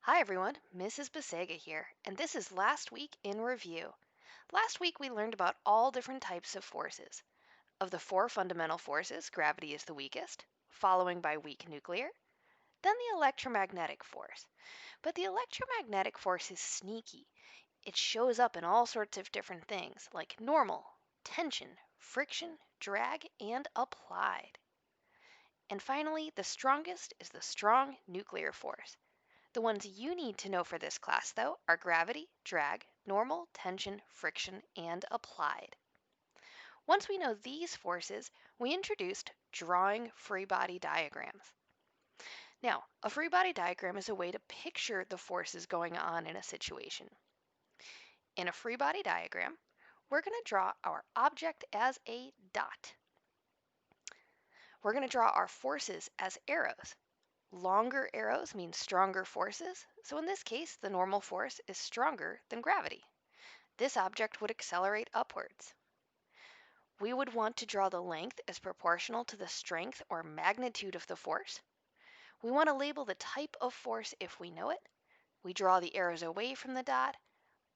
Hi everyone, Mrs. Basega here, and this is Last Week in Review. Last week we learned about all different types of forces. Of the four fundamental forces, gravity is the weakest, following by weak nuclear, then the electromagnetic force. But the electromagnetic force is sneaky. It shows up in all sorts of different things, like normal, tension, friction, drag, and applied. And finally, the strongest is the strong nuclear force. The ones you need to know for this class, though, are gravity, drag, normal, tension, friction, and applied. Once we know these forces, we introduced drawing free body diagrams. Now, a free body diagram is a way to picture the forces going on in a situation. In a free body diagram, we're going to draw our object as a dot. We're going to draw our forces as arrows. Longer arrows mean stronger forces, so in this case, the normal force is stronger than gravity. This object would accelerate upwards. We would want to draw the length as proportional to the strength or magnitude of the force. We want to label the type of force if we know it. We draw the arrows away from the dot.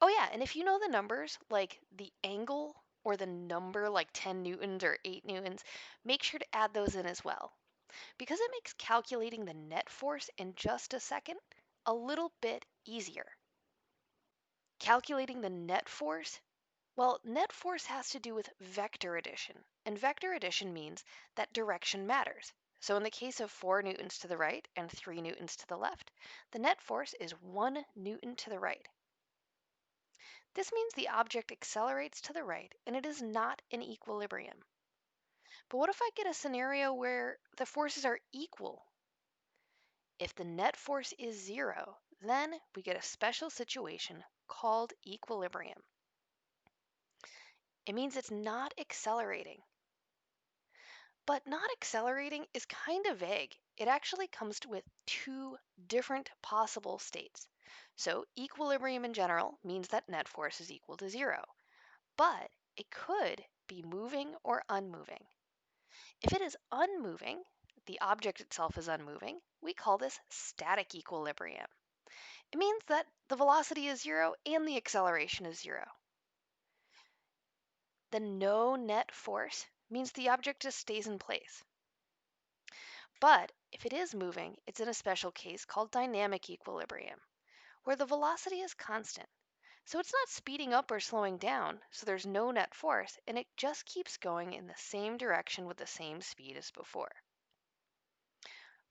Oh yeah, and if you know the numbers, like the angle or the number like 10 newtons or 8 newtons, make sure to add those in as well, because it makes calculating the net force in just a second a little bit easier. Calculating the net force? Well, net force has to do with vector addition, and vector addition means that direction matters. So in the case of 4 newtons to the right and 3 newtons to the left, the net force is 1 newton to the right. This means the object accelerates to the right and it is not in equilibrium. But what if I get a scenario where the forces are equal? If the net force is 0, then we get a special situation called equilibrium. It means it's not accelerating. But not accelerating is kind of vague. It actually comes with two different possible states. So equilibrium in general means that net force is equal to 0, but it could be moving or unmoving. If it is unmoving, the object itself is unmoving, we call this static equilibrium. It means that the velocity is 0 and the acceleration is 0. The no net force means the object just stays in place. But if it is moving, it's in a special case called dynamic equilibrium, where the velocity is constant. So it's not speeding up or slowing down, so there's no net force, and it just keeps going in the same direction with the same speed as before.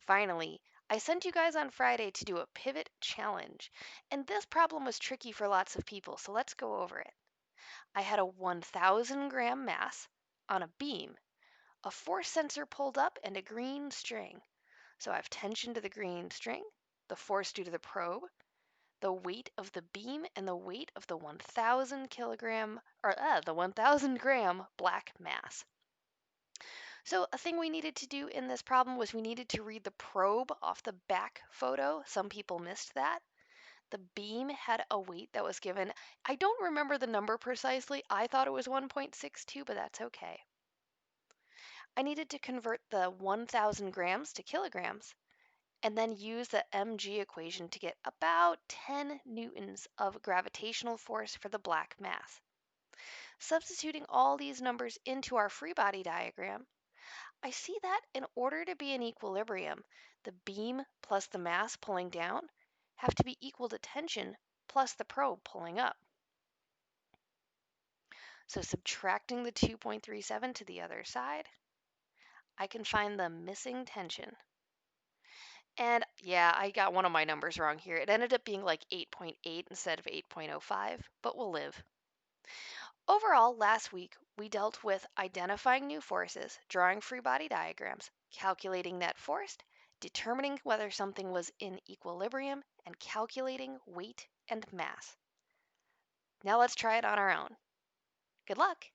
Finally, I sent you guys on Friday to do a pivot challenge, and this problem was tricky for lots of people, so let's go over it. I had a 1,000 gram mass on a beam, a force sensor pulled up, and a green string. So I have tension to the green string, the force due to the probe, the weight of the beam, and the weight of the 1,000 gram black mass. So a thing we needed to do in this problem was we needed to read the probe off the back photo. Some people missed that. The beam had a weight that was given. I don't remember the number precisely. I thought it was 1.62, but that's okay. I needed to convert the 1,000 grams to kilograms and then use the mg equation to get about 10 newtons of gravitational force for the black mass. Substituting all these numbers into our free body diagram, I see that in order to be in equilibrium, the beam plus the mass pulling down have to be equal to tension plus the probe pulling up. So subtracting the 2.37 to the other side, I can find the missing tension. And yeah, I got one of my numbers wrong here. It ended up being like 8.8 instead of 8.05, but we'll live. Overall, last week we dealt with identifying new forces, drawing free body diagrams, calculating net force, determining whether something was in equilibrium, and calculating weight and mass. Now let's try it on our own. Good luck!